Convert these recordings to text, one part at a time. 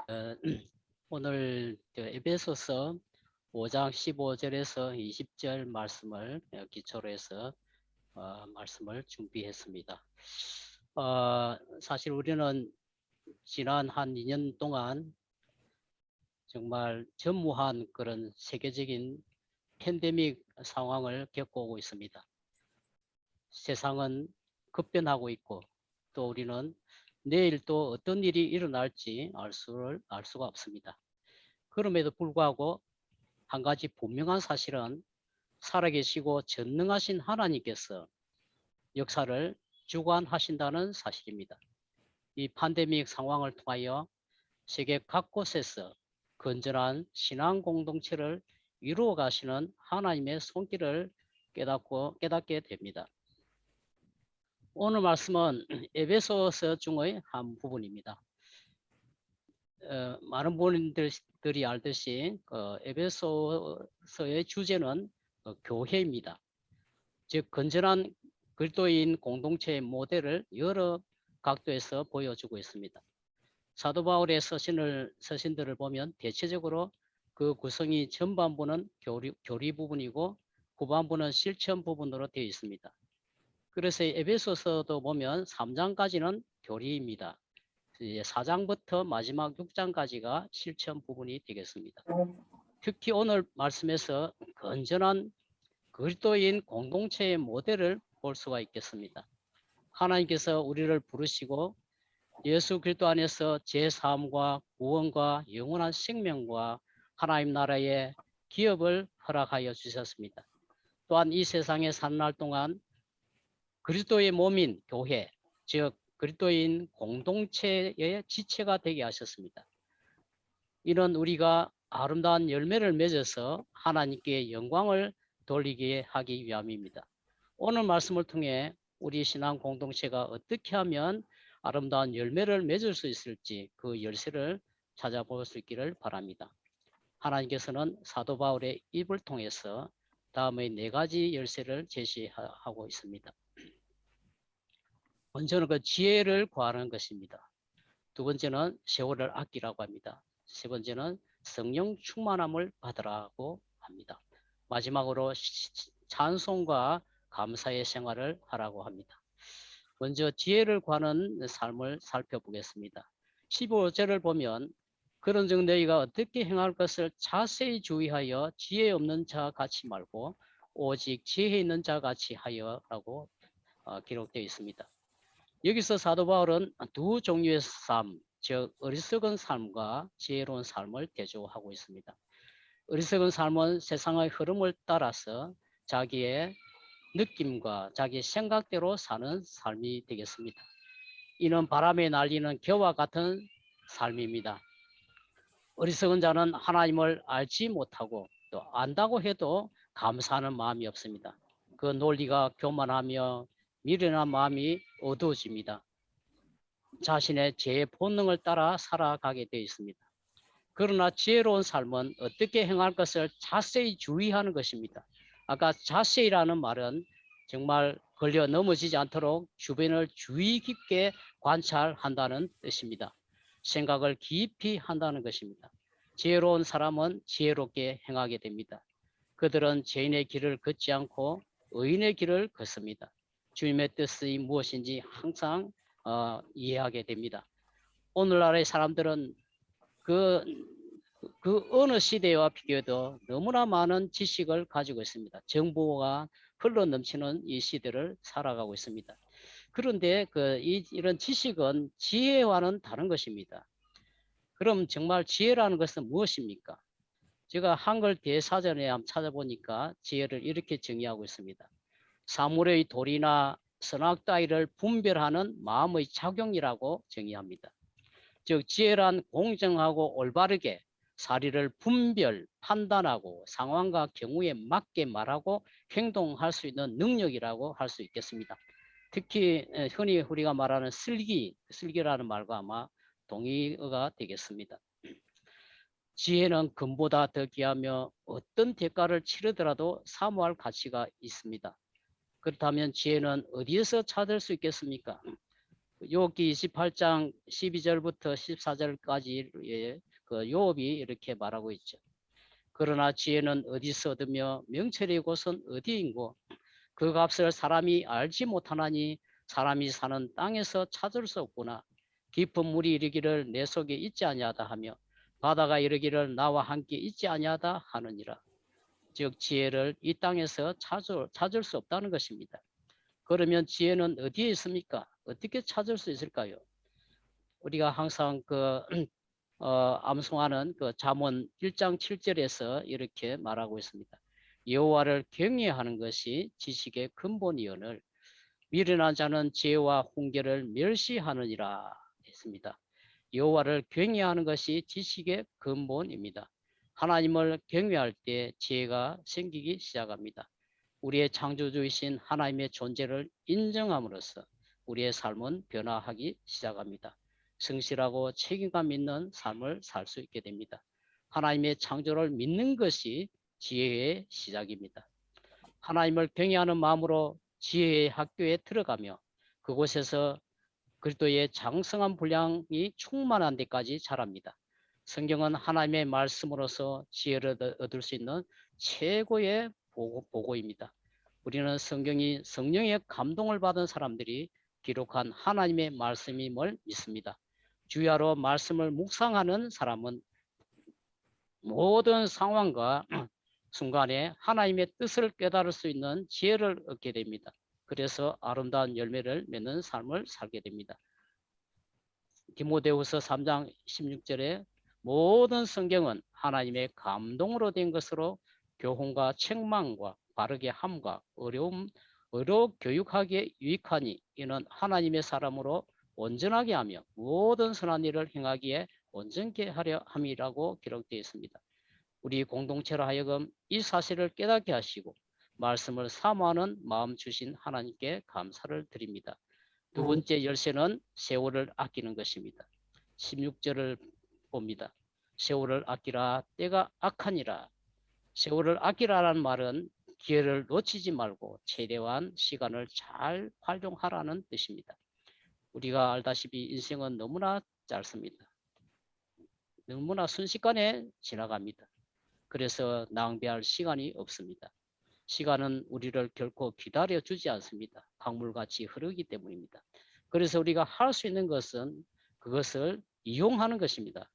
어, 오늘 에베소서 5장 15절에서 20절 말씀을 기초로 해서 말씀을 준비했습니다. 사실 우리는 지난 한 2년 동안 정말 전무한 그런 세계적인 팬데믹 상황을 겪어오고 있습니다. 세상은 급변하고 있고 또 우리는 내일 또 어떤 일이 일어날지 알 수가 없습니다. 그럼에도 불구하고 한 가지 분명한 사실은 살아계시고 전능하신 하나님께서 역사를 주관하신다는 사실입니다. 이 팬데믹 상황을 통하여 세계 각곳에서 건전한 신앙 공동체를 이루어 가시는 하나님의 손길을 깨닫게 됩니다. 오늘 말씀은 에베소서 중의 한 부분입니다. 많은 분들이 알듯이 에베소서의 주제는 교회입니다. 즉 건전한 그리스도인 공동체의 모델을 여러 각도에서 보여주고 있습니다. 사도 바울의 서신들을 보면 대체적으로 그 구성이 전반부는 교리 부분이고 후반부는 실천 부분으로 되어 있습니다. 그래서 에베소서도 보면 3장까지는 교리입니다. 이제 4장부터 마지막 6장까지가 실천 부분이 되겠습니다. 특히 오늘 말씀에서 건전한 그리스도인 공동체의 모델을 볼 수가 있겠습니다. 하나님께서 우리를 부르시고 예수 그리스도 안에서 제3과 구원과 영원한 생명과 하나님 나라의 기업을 허락하여 주셨습니다. 또한 이 세상에 사는 날 동안 그리스도의 몸인 교회, 즉 그리스도인 공동체의 지체가 되게 하셨습니다. 이는 우리가 아름다운 열매를 맺어서 하나님께 영광을 돌리게 하기 위함입니다. 오늘 말씀을 통해 우리 신앙 공동체가 어떻게 하면 아름다운 열매를 맺을 수 있을지 그 열쇠를 찾아볼 수 있기를 바랍니다. 하나님께서는 사도 바울의 입을 통해서 다음의 4가지 열쇠를 제시하고 있습니다. 먼저는 그 지혜를 구하는 것입니다. 두 번째는 세월을 아끼라고 합니다. 세 번째는 성령 충만함을 받으라고 합니다. 마지막으로 찬송과 감사의 생활을 하라고 합니다. 먼저 지혜를 구하는 삶을 살펴보겠습니다. 15절을 보면 그런즉 너희가 어떻게 행할 것을 자세히 주의하여 지혜 없는 자 같이 말고 오직 지혜 있는 자 같이 하여라고 기록되어 있습니다. 여기서 사도 바울은 두 종류의 삶, 즉 어리석은 삶과 지혜로운 삶을 대조하고 있습니다. 어리석은 삶은 세상의 흐름을 따라서 자기의 느낌과 자기 생각대로 사는 삶이 되겠습니다. 이는 바람에 날리는 겨와 같은 삶입니다. 어리석은 자는 하나님을 알지 못하고 또 안다고 해도 감사하는 마음이 없습니다. 그 논리가 교만하며 미련한 마음이 어두워집니다. 자신의 제 본능을 따라 살아가게 되어 있습니다. 그러나 지혜로운 삶은 어떻게 행할 것을 자세히 주의하는 것입니다. 아까 자세히라는 말은 정말 걸려 넘어지지 않도록 주변을 주의 깊게 관찰한다는 뜻입니다. 생각을 깊이 한다는 것입니다. 지혜로운 사람은 지혜롭게 행하게 됩니다. 그들은 죄인의 길을 걷지 않고 의인의 길을 걷습니다. 주님의 뜻이 무엇인지 항상 이해하게 됩니다. 오늘날의 사람들은 그 어느 시대와 비교해도 너무나 많은 지식을 가지고 있습니다. 정보가 흘러 넘치는 이 시대를 살아가고 있습니다. 그런데 이런 지식은 지혜와는 다른 것입니다. 그럼 정말 지혜라는 것은 무엇입니까? 제가 한글 대사전에 한번 찾아보니까 지혜를 이렇게 정의하고 있습니다. 사물의 도리나 선악 따위를 분별하는 마음의 작용이라고 정의합니다. 즉 지혜란 공정하고 올바르게 사리를 분별, 판단하고 상황과 경우에 맞게 말하고 행동할 수 있는 능력이라고 할 수 있겠습니다. 특히 흔히 우리가 말하는 슬기라는 말과 아마 동의어가 되겠습니다. 지혜는 금보다 더 귀하며 어떤 대가를 치르더라도 사모할 가치가 있습니다. 그렇다면 지혜는 어디에서 찾을 수 있겠습니까? 욥기 28장 12절부터 14절까지의 그 욥이 이렇게 말하고 있죠. 그러나 지혜는 어디서 얻으며 명철의 곳은 어디인고 그 값을 사람이 알지 못하나니 사람이 사는 땅에서 찾을 수 없구나. 깊은 물이 이르기를 내 속에 있지 아니하다 하며 바다가 이르기를 나와 함께 있지 아니하다 하느니라. 즉 지혜를 이 땅에서 찾을 수 없다는 것입니다. 그러면 지혜는 어디에 있습니까? 어떻게 찾을 수 있을까요? 우리가 항상 암송하는 그 잠언 1장 7절에서 이렇게 말하고 있습니다. 여호와를 경외하는 것이 지식의 근본이오늘 미련한 자는 지혜와 훈계를 멸시하느니라 했습니다. 여호와를 경외하는 것이 지식의 근본입니다. 하나님을 경외할 때 지혜가 생기기 시작합니다. 우리의 창조주이신 하나님의 존재를 인정함으로써 우리의 삶은 변화하기 시작합니다. 성실하고 책임감 있는 삶을 살 수 있게 됩니다. 하나님의 창조를 믿는 것이 지혜의 시작입니다. 하나님을 경외하는 마음으로 지혜의 학교에 들어가며 그곳에서 그리스도의 장성한 분량이 충만한 데까지 자랍니다. 성경은 하나님의 말씀으로서 지혜를 얻을 수 있는 최고의 보고입니다. 우리는 성경이 성령의 감동을 받은 사람들이 기록한 하나님의 말씀임을 믿습니다. 주야로 말씀을 묵상하는 사람은 모든 상황과 순간에 하나님의 뜻을 깨달을 수 있는 지혜를 얻게 됩니다. 그래서 아름다운 열매를 맺는 삶을 살게 됩니다. 디모데후서 3장 16절에 모든 성경은 하나님의 감동으로 된 것으로 교훈과 책망과 바르게 함과 의로 교육하기에 유익하니 이는 하나님의 사람으로 온전하게 하며 모든 선한 일을 행하기에 온전케 하려 함이라고 기록되어 있습니다. 우리 공동체로 하여금 이 사실을 깨닫게 하시고 말씀을 사모하는 마음 주신 하나님께 감사를 드립니다. 두 번째 열쇠는 세월을 아끼는 것입니다. 16절을 봅니다. 세월을 아끼라 때가 악하니라. 세월을 아끼라는 말은 기회를 놓치지 말고 최대한 시간을 잘 활용하라는 뜻입니다. 우리가 알다시피 인생은 너무나 짧습니다. 너무나 순식간에 지나갑니다. 그래서 낭비할 시간이 없습니다. 시간은 우리를 결코 기다려주지 않습니다. 강물같이 흐르기 때문입니다. 그래서 우리가 할 수 있는 것은 그것을 이용하는 것입니다.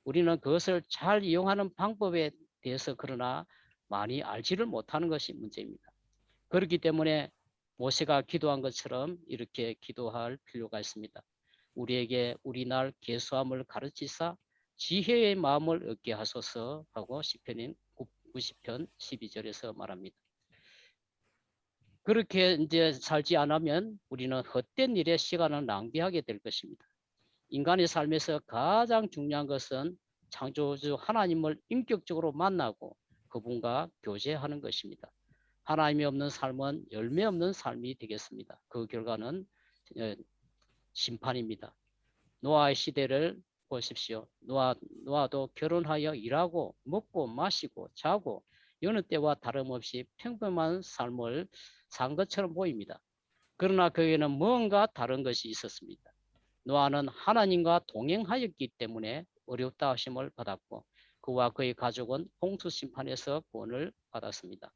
우리는 그것을 잘 이용하는 방법에 대해서 그러나 많이 알지를 못하는 것이 문제입니다. 그렇기 때문에 모세가 기도한 것처럼 이렇게 기도할 필요가 있습니다. 우리에게 우리 날 계수함을 가르치사 지혜의 마음을 얻게 하소서 하고 시편인 90편 12절에서 말합니다. 그렇게 이제 살지 않으면 우리는 헛된 일에 시간을 낭비하게 될 것입니다. 인간의 삶에서 가장 중요한 것은 창조주 하나님을 인격적으로 만나고 그분과 교제하는 것입니다. 하나님이 없는 삶은 열매 없는 삶이 되겠습니다. 그 결과는 심판입니다. 노아의 시대를 보십시오. 노아도 결혼하여 일하고 먹고 마시고 자고 여느 때와 다름없이 평범한 삶을 산 것처럼 보입니다. 그러나 그에게는 뭔가 다른 것이 있었습니다. 노아는 하나님과 동행하였기 때문에 어렵다 하심을 받았고 그와 그의 가족은 홍수 심판에서 구원을 받았습니다.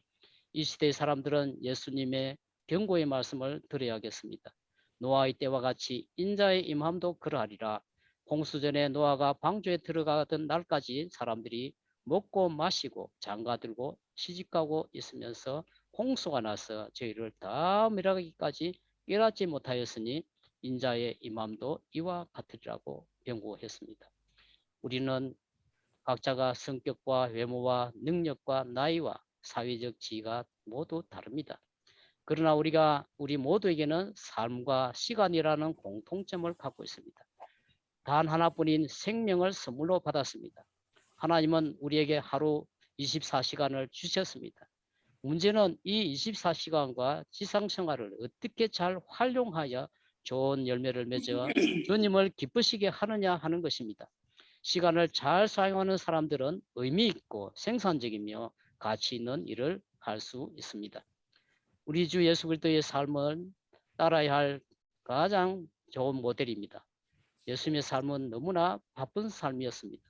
이 시대의 사람들은 예수님의 경고의 말씀을 들어야겠습니다. 노아의 때와 같이 인자의 임함도 그러하리라. 홍수 전에 노아가 방주에 들어가던 날까지 사람들이 먹고 마시고 장가들고 시집가고 있으면서 홍수가 나서 저희를 다 멸하기까지 깨닫지 못하였으니 인자의 임함도 이와 같으리라고 경고했습니다. 우리는 각자가 성격과 외모와 능력과 나이와 사회적 지위가 모두 다릅니다. 그러나 우리 모두에게는 삶과 시간이라는 공통점을 갖고 있습니다. 단 하나뿐인 생명을 선물로 받았습니다. 하나님은 우리에게 하루 24시간을 주셨습니다. 문제는 이 24시간과 지상생활을 어떻게 잘 활용하여 좋은 열매를 맺어 주님을 기쁘시게 하느냐 하는 것입니다. 시간을 잘 사용하는 사람들은 의미 있고 생산적이며 가치 있는 일을 할 수 있습니다. 우리 주 예수 그리스도의 삶은 따라야 할 가장 좋은 모델입니다. 예수님의 삶은 너무나 바쁜 삶이었습니다.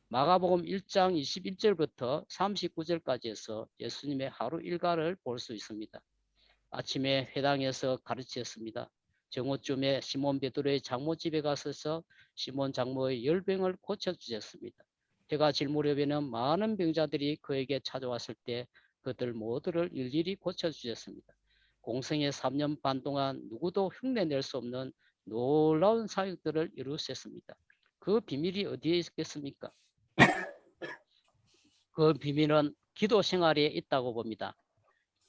마가복음 1장 21절부터 39절까지 해서 예수님의 하루 일과를 볼 수 있습니다. 아침에 회당에서 가르치셨습니다. 정오쯤에 시몬 베드로의 장모 집에 가서서 시몬 장모의 열병을 고쳐주셨습니다. 해가 질 무렵에는 많은 병자들이 그에게 찾아왔을 때 그들 모두를 일일이 고쳐주셨습니다. 공생의 3년 반 동안 누구도 흉내낼 수 없는 놀라운 사역들을 이루셨습니다. 그 비밀이 어디에 있겠습니까? 그 비밀은 기도 생활에 있다고 봅니다.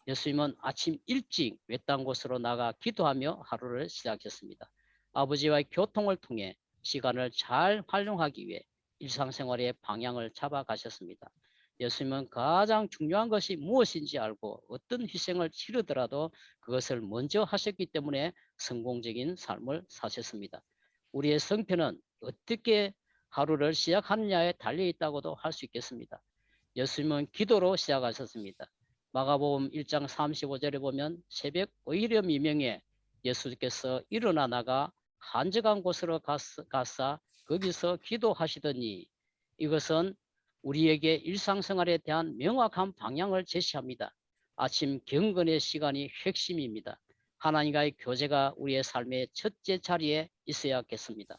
예수님은 아침 일찍 외딴 곳으로 나가 기도하며 하루를 시작했습니다. 아버지와의 교통을 통해 시간을 잘 활용하기 위해 일상생활의 방향을 잡아가셨습니다. 예수님은 가장 중요한 것이 무엇인지 알고 어떤 희생을 치르더라도 그것을 먼저 하셨기 때문에 성공적인 삶을 사셨습니다. 우리의 성패는 어떻게 하루를 시작하느냐에 달려있다고도 할 수 있겠습니다. 예수님은 기도로 시작하셨습니다. 마가복음 1장 35절에 보면 새벽 오히려 미명에 예수께서 일어나 나가 한적한 곳으로 가사 거기서 기도하시더니, 이것은 우리에게 일상생활에 대한 명확한 방향을 제시합니다. 아침 경건의 시간이 핵심입니다. 하나님과의 교제가 우리의 삶의 첫째 자리에 있어야겠습니다.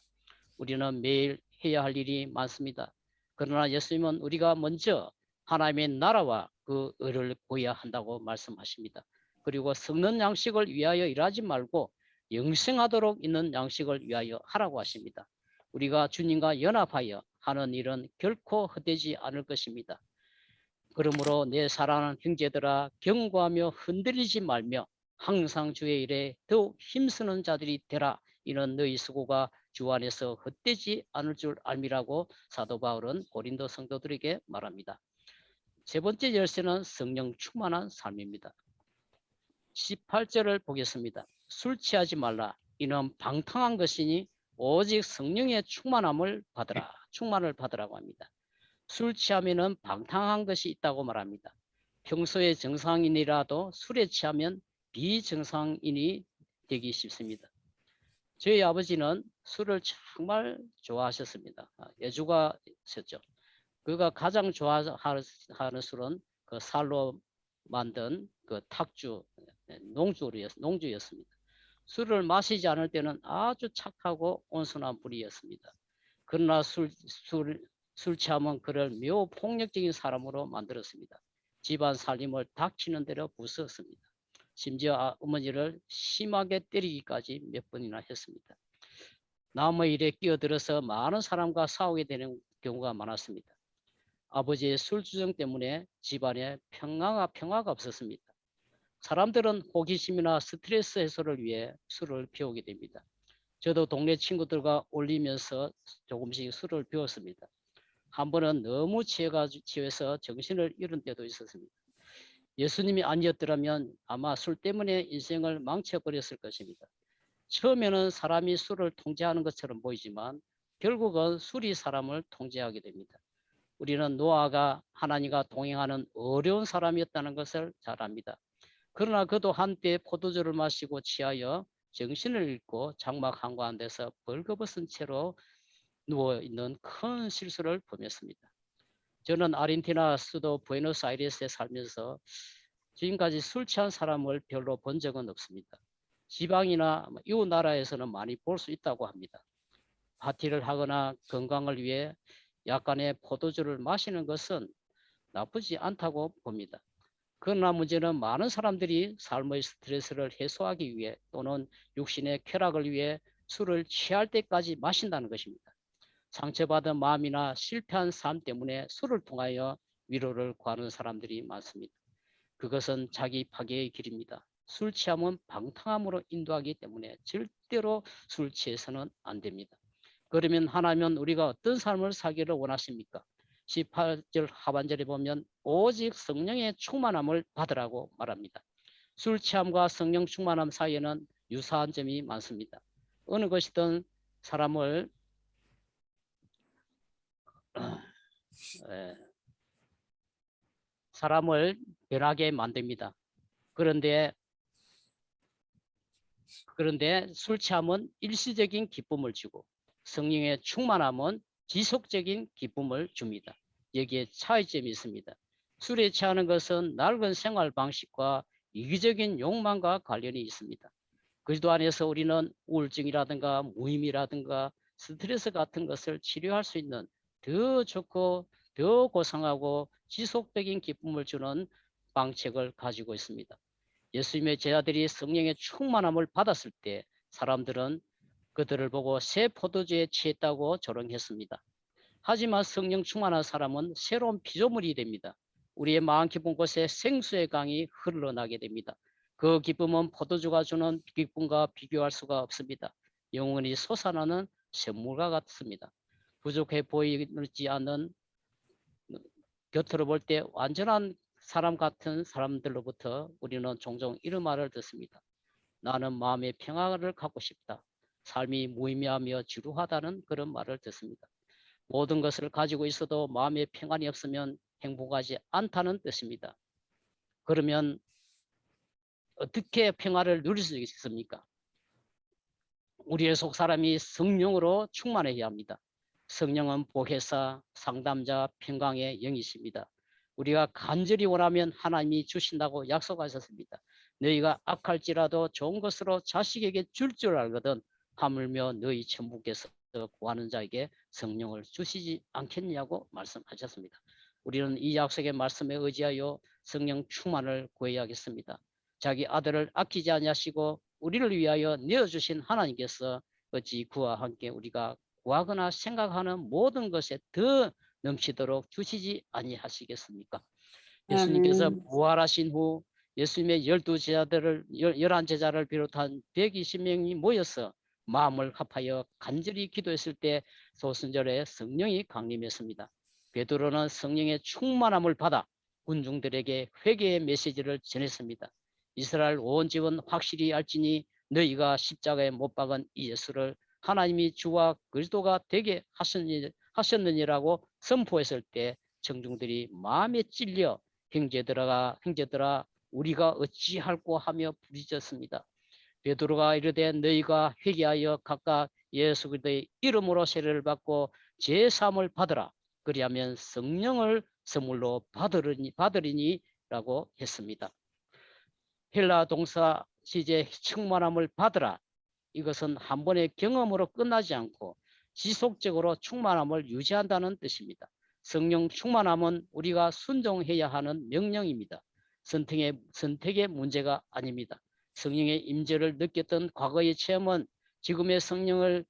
우리는 매일 해야 할 일이 많습니다. 그러나 예수님은 우리가 먼저 하나님의 나라와 그 의를 구해야 한다고 말씀하십니다. 그리고 썩는 양식을 위하여 일하지 말고 영생하도록 있는 양식을 위하여 하라고 하십니다. 우리가 주님과 연합하여 하는 일은 결코 헛되지 않을 것입니다. 그러므로 내 사랑하는 형제들아, 경고하며 흔들리지 말며 항상 주의 일에 더욱 힘쓰는 자들이 되라. 이는 너희 수고가 주 안에서 헛되지 않을 줄 알미라고 사도 바울은 고린도 성도들에게 말합니다. 세 번째 열쇠는 성령 충만한 삶입니다. 18절을 보겠습니다. 술 취하지 말라. 이는 방탕한 것이니 오직 성령의 충만함을 받으라. 충만을 받으라고 합니다. 술 취하면은 방탕한 것이 있다고 말합니다. 평소에 정상인이라도 술에 취하면 비정상인이 되기 쉽습니다. 저희 아버지는 술을 정말 좋아하셨습니다. 애주가셨죠. 그가 가장 좋아하는 술은 그 살로 만든 그 탁주, 농주였습니다. 술을 마시지 않을 때는 아주 착하고 온순한 분이었습니다. 그러나 술 취하면 그를 매우 폭력적인 사람으로 만들었습니다. 집안 살림을 닥치는 대로 부수었습니다. 심지어 어머니를 심하게 때리기까지 몇 번이나 했습니다. 남의 일에 끼어들어서 많은 사람과 싸우게 되는 경우가 많았습니다. 아버지의 술주정 때문에 집안에 평화가 없었습니다. 사람들은 호기심이나 스트레스 해소를 위해 술을 피우게 됩니다. 저도 동네 친구들과 어울리면서 조금씩 술을 피웠습니다. 한 번은 너무 취해서 정신을 잃은 때도 있었습니다. 예수님이 아니었더라면 아마 술 때문에 인생을 망쳐버렸을 것입니다. 처음에는 사람이 술을 통제하는 것처럼 보이지만 결국은 술이 사람을 통제하게 됩니다. 우리는 노아가 하나님과 동행하는 어려운 사람이었다는 것을 잘 압니다. 그러나 그도 한때 포도주를 마시고 취하여 정신을 잃고 장막 한가운데서 벌거벗은 채로 누워있는 큰 실수를 범했습니다. 저는 아르헨티나 수도 부에노스아이레스에 살면서 지금까지 술 취한 사람을 별로 본 적은 없습니다. 지방이나 이웃 나라에서는 많이 볼 수 있다고 합니다. 파티를 하거나 건강을 위해 약간의 포도주를 마시는 것은 나쁘지 않다고 봅니다. 그러나 문제는 많은 사람들이 삶의 스트레스를 해소하기 위해 또는 육신의 쾌락을 위해 술을 취할 때까지 마신다는 것입니다. 상처받은 마음이나 실패한 삶 때문에 술을 통하여 위로를 구하는 사람들이 많습니다. 그것은 자기 파괴의 길입니다. 술 취함은 방탕함으로 인도하기 때문에 절대로 술 취해서는 안 됩니다. 그러면 하나님은 우리가 어떤 삶을 살기를 원하십니까? 18절 하반절에 보면 오직 성령의 충만함을 받으라고 말합니다. 술 취함과 성령 충만함 사이에는 유사한 점이 많습니다. 어느 것이든 사람을 변하게 만듭니다. 그런데 그런데 술 취함은 일시적인 기쁨을 주고 성령의 충만함은 지속적인 기쁨을 줍니다. 여기에 차이점이 있습니다. 술에 취하는 것은 낡은 생활 방식과 이기적인 욕망과 관련이 있습니다. 그리스도 안에서 우리는 우울증이라든가 무임이라든가 스트레스 같은 것을 치료할 수 있는 더 좋고 더 고상하고 지속적인 기쁨을 주는 방책을 가지고 있습니다. 예수님의 제자들이 성령의 충만함을 받았을 때 사람들은 그들을 보고 새 포도주에 취했다고 조롱했습니다. 하지만 성령 충만한 사람은 새로운 피조물이 됩니다. 우리의 마음 깊은 곳에 생수의 강이 흘러나게 됩니다. 그 기쁨은 포도주가 주는 기쁨과 비교할 수가 없습니다. 영원히 솟아나는 샘물과 같습니다. 부족해 보이지 않는, 곁으로 볼 때 완전한 사람 같은 사람들로부터 우리는 종종 이런 말을 듣습니다. 나는 마음의 평화를 갖고 싶다. 삶이 무의미하며 지루하다는 그런 말을 듣습니다. 모든 것을 가지고 있어도 마음의 평안이 없으면 행복하지 않다는 뜻입니다. 그러면 어떻게 평화를 누릴 수 있습니까? 우리의 속 사람이 성령으로 충만해야 합니다. 성령은 보혜사, 상담자, 평강의 영이십니다. 우리가 간절히 원하면 하나님이 주신다고 약속하셨습니다. 너희가 악할지라도 좋은 것으로 자식에게 줄 알거든 하물며 너희 천부께서 구하는 자에게 성령을 주시지 않겠냐고 말씀하셨습니다. 우리는 이 약속의 말씀에 의지하여 성령 충만을 구해야겠습니다. 자기 아들을 아끼지 아니하시고 우리를 위하여 내어주신 하나님께서 어찌 그와 함께 우리가 구하거나 생각하는 모든 것에 더 넘치도록 주시지 아니하시겠습니까? 예수님께서 아멘. 부활하신 후 예수님의 12제자들을 11제자를 비롯한 120명이 모여서 마음을 합하여 간절히 기도했을 때 소순절에 성령이 강림했습니다. 베드로는 성령의 충만함을 받아 군중들에게 회개의 메시지를 전했습니다. 이스라엘 온 집은 확실히 알지니 너희가 십자가에 못 박은 이 예수를 하나님이 주와 그리스도가 되게 하셨느니라고 선포했을 때 청중들이 마음에 찔려 형제들아 우리가 어찌할꼬 하며 부르짖었습니다. 베드로가 이르되 너희가 회개하여 각각 예수 그리스도의 이름으로 세례를 받고 제사함을 받으라. 그리하면 성령을 선물로 받으리니라고 했습니다. 헬라 동사 시제 충만함을 받으라. 이것은 한 번의 경험으로 끝나지 않고 지속적으로 충만함을 유지한다는 뜻입니다. 성령 충만함은 우리가 순종해야 하는 명령입니다. 선택의 문제가 아닙니다. 성령의 임재를 느꼈던 과거의 체험은 지금의 성령을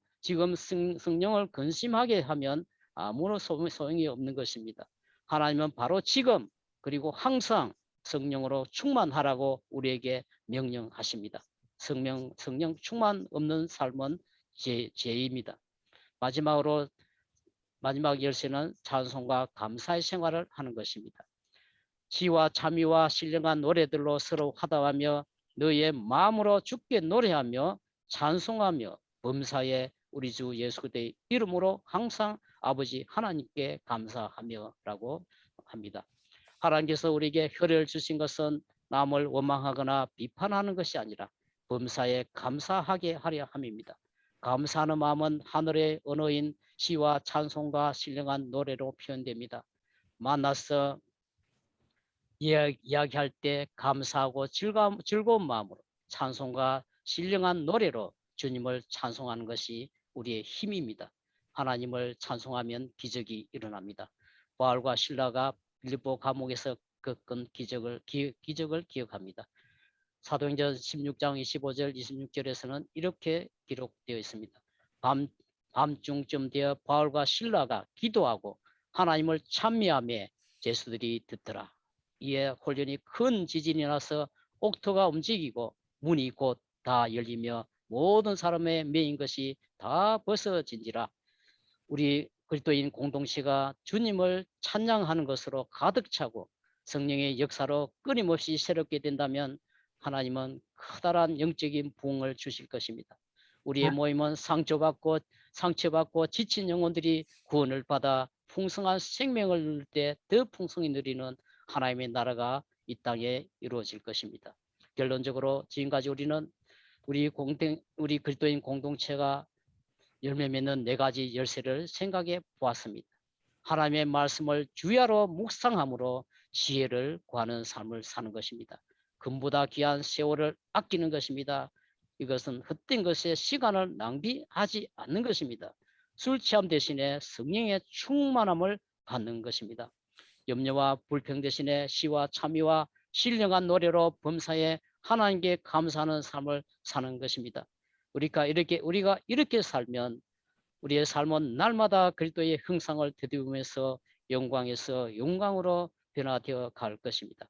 근심하게 하면 아무런 소용이 없는 것입니다. 하나님은 바로 지금 그리고 항상 성령으로 충만하라고 우리에게 명령하십니다. 성령 충만 없는 삶은 죄입니다. 마지막 열쇠는 찬송과 감사의 생활을 하는 것입니다. 지와 참의와 신령한 노래들로 서로 화답하며 너의 마음으로 주께 노래하며 찬송하며 범사에 우리 주 예수 그리스도의 이름으로 항상 아버지 하나님께 감사하며라고 합니다. 하나님께서 우리에게 혈을 주신 것은 남을 원망하거나 비판하는 것이 아니라 범사에 감사하게 하려 함입니다. 감사하는 마음은 하늘의 언어인 시와 찬송과 신령한 노래로 표현됩니다. 만나서 이야기할 때 감사하고 즐거운 마음으로 찬송과 신령한 노래로 주님을 찬송하는 것이 우리의 힘입니다. 하나님을 찬송하면 기적이 일어납니다. 바울과 실라가 빌립보 감옥에서 겪은 기적을 기억합니다. 사도행전 16장 25절 26절에서는 이렇게 기록되어 있습니다. 밤중쯤 되어 바울과 실라가 기도하고 하나님을 찬미하며 제수들이 듣더라. 이에 홀연히 큰 지진이 나서 옥토가 움직이고 문이 곧 다 열리며 모든 사람의 매인 것이 다 벗어진지라. 우리 그리스도인 공동체가 주님을 찬양하는 것으로 가득 차고 성령의 역사로 끊임없이 새롭게 된다면 하나님은 커다란 영적인 부흥을 주실 것입니다. 우리의 모임은 상처받고 지친 영혼들이 구원을 받아 풍성한 생명을 누릴 때 더 풍성히 누리는 하나님의 나라가 이 땅에 이루어질 것입니다. 결론적으로 지금까지 우리는 우리 그리스도인 공동체가 열매 맺는 네 가지 열쇠를 생각해 보았습니다. 하나님의 말씀을 주야로 묵상함으로 지혜를 구하는 삶을 사는 것입니다. 금보다 귀한 세월을 아끼는 것입니다. 이것은 헛된 것에 시간을 낭비하지 않는 것입니다. 술 취함 대신에 성령의 충만함을 받는 것입니다. 염려와 불평 대신에 시와 참의와 신령한 노래로 범사에 하나님께 감사하는 삶을 사는 것입니다. 우리가 이렇게 살면 우리의 삶은 날마다 그리스도의 형상을 되돌리면서 영광에서 영광으로 변화되어 갈 것입니다.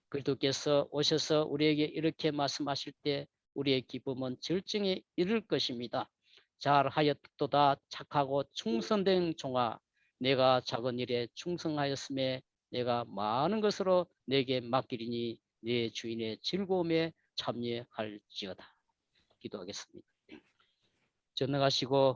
그리스도께서 오셔서 우리에게 이렇게 말씀하실 때 우리의 기쁨은 절정에 이를 것입니다. 잘하였도다 착하고 충성된 종아, 내가 작은 일에 충성하였음에 내가 많은 것으로 내게 맡기리니 내 주인의 즐거움에 참여할지어다. 기도하겠습니다. 전능하시고